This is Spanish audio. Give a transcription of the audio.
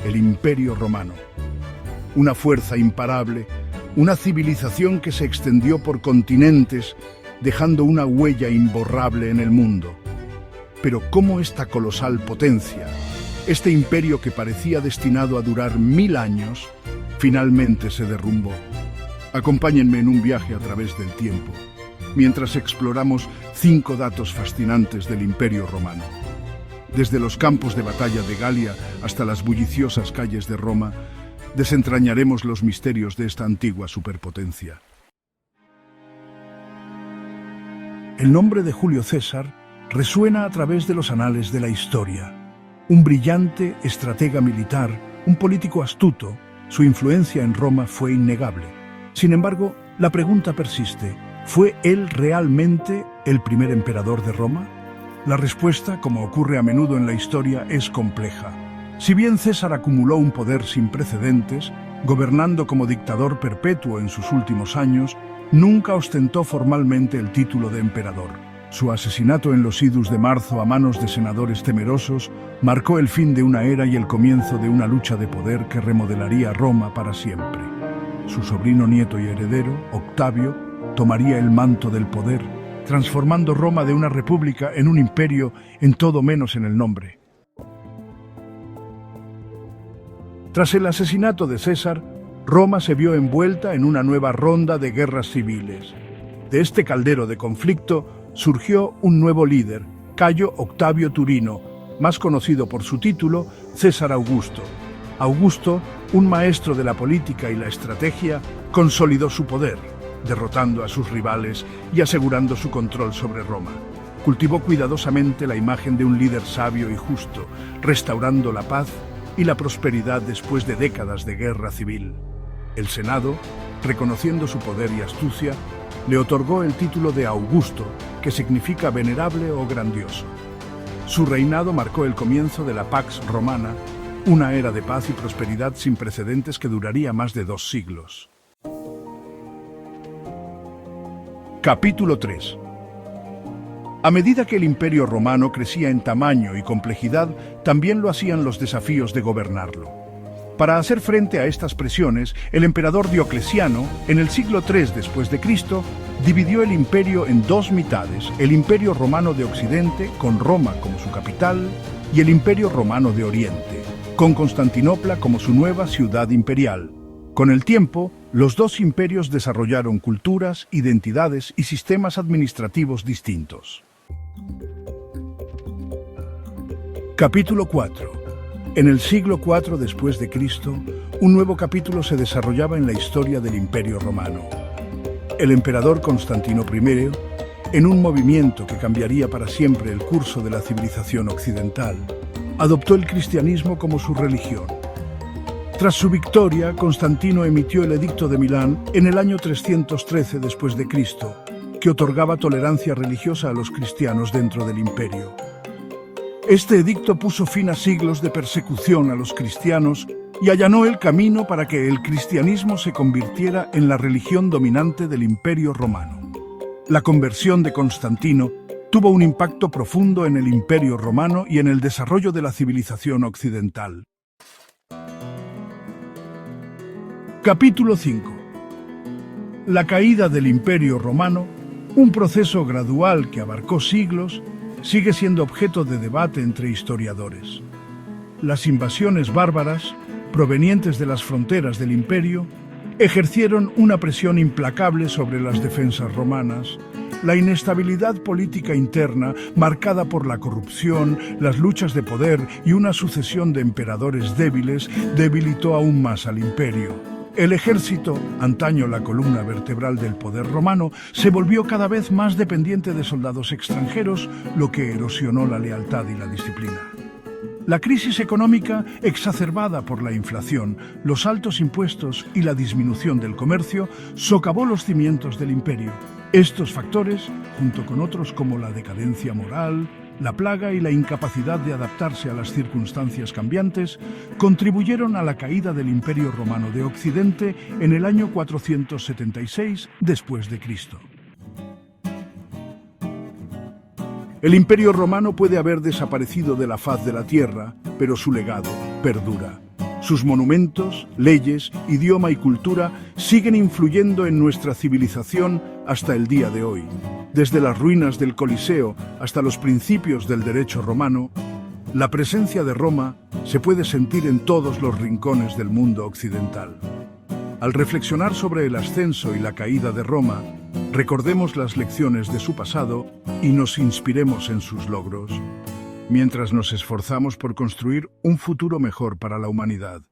el Imperio Romano. Una fuerza imparable, una civilización que se extendió por continentes, dejando una huella imborrable en el mundo. Pero ¿cómo esta colosal potencia, este imperio que parecía destinado a durar 1000 años, finalmente se derrumbó? Acompáñenme en un viaje a través del tiempo, mientras exploramos 5 datos fascinantes del Imperio Romano. Desde los campos de batalla de Galia hasta las bulliciosas calles de Roma, desentrañaremos los misterios de esta antigua superpotencia. El nombre de Julio César resuena a través de los anales de la historia. Un brillante estratega militar, un político astuto, su influencia en Roma fue innegable. Sin embargo, la pregunta persiste: ¿fue él realmente el primer emperador de Roma? La respuesta, como ocurre a menudo en la historia, es compleja. Si bien César acumuló un poder sin precedentes, gobernando como dictador perpetuo en sus últimos años, nunca ostentó formalmente el título de emperador. Su asesinato en los idus de marzo a manos de senadores temerosos marcó el fin de una era y el comienzo de una lucha de poder que remodelaría Roma para siempre. Su sobrino, nieto y heredero, Octavio, tomaría el manto del poder, transformando Roma de una república en un imperio en todo menos en el nombre. Tras el asesinato de César, Roma se vio envuelta en una nueva ronda de guerras civiles. De este caldero de conflicto surgió un nuevo líder, Cayo Octavio Turino, más conocido por su título, César Augusto. Augusto, un maestro de la política y la estrategia, consolidó su poder, derrotando a sus rivales y asegurando su control sobre Roma. Cultivó cuidadosamente la imagen de un líder sabio y justo, restaurando la paz y la prosperidad después de décadas de guerra civil. El Senado, reconociendo su poder y astucia, le otorgó el título de Augusto, que significa venerable o grandioso. Su reinado marcó el comienzo de la Pax Romana, una era de paz y prosperidad sin precedentes que duraría más de 2 siglos. Capítulo 3. A medida que el Imperio Romano crecía en tamaño y complejidad, también lo hacían los desafíos de gobernarlo. Para hacer frente a estas presiones, el emperador Diocleciano, en el siglo III después de Cristo, dividió el imperio en 2 mitades: el Imperio Romano de Occidente, con Roma como su capital, y el Imperio Romano de Oriente, con Constantinopla como su nueva ciudad imperial. Con el tiempo, los 2 imperios desarrollaron culturas, identidades y sistemas administrativos distintos. Capítulo 4. En el siglo IV después de Cristo, un nuevo capítulo se desarrollaba en la historia del Imperio Romano. El emperador Constantino I, en un movimiento que cambiaría para siempre el curso de la civilización occidental, adoptó el cristianismo como su religión. Tras su victoria, Constantino emitió el Edicto de Milán en el año 313 después de Cristo, que otorgaba tolerancia religiosa a los cristianos dentro del imperio. Este edicto puso fin a siglos de persecución a los cristianos y allanó el camino para que el cristianismo se convirtiera en la religión dominante del Imperio Romano. La conversión de Constantino tuvo un impacto profundo en el Imperio Romano y en el desarrollo de la civilización occidental. Capítulo 5. La caída del Imperio Romano, un proceso gradual que abarcó siglos, sigue siendo objeto de debate entre historiadores. Las invasiones bárbaras, provenientes de las fronteras del imperio, ejercieron una presión implacable sobre las defensas romanas. La inestabilidad política interna, marcada por la corrupción, las luchas de poder y una sucesión de emperadores débiles, debilitó aún más al imperio. El ejército, antaño la columna vertebral del poder romano, se volvió cada vez más dependiente de soldados extranjeros, lo que erosionó la lealtad y la disciplina. La crisis económica, exacerbada por la inflación, los altos impuestos y la disminución del comercio, socavó los cimientos del imperio. Estos factores, junto con otros como la decadencia moral, la plaga y la incapacidad de adaptarse a las circunstancias cambiantes, contribuyeron a la caída del Imperio Romano de Occidente en el año 476 después de Cristo. El Imperio Romano puede haber desaparecido de la faz de la tierra, pero su legado perdura. Sus monumentos, leyes, idioma y cultura siguen influyendo en nuestra civilización hasta el día de hoy. Desde las ruinas del Coliseo hasta los principios del derecho romano, la presencia de Roma se puede sentir en todos los rincones del mundo occidental. Al reflexionar sobre el ascenso y la caída de Roma, recordemos las lecciones de su pasado y nos inspiremos en sus logros, mientras nos esforzamos por construir un futuro mejor para la humanidad.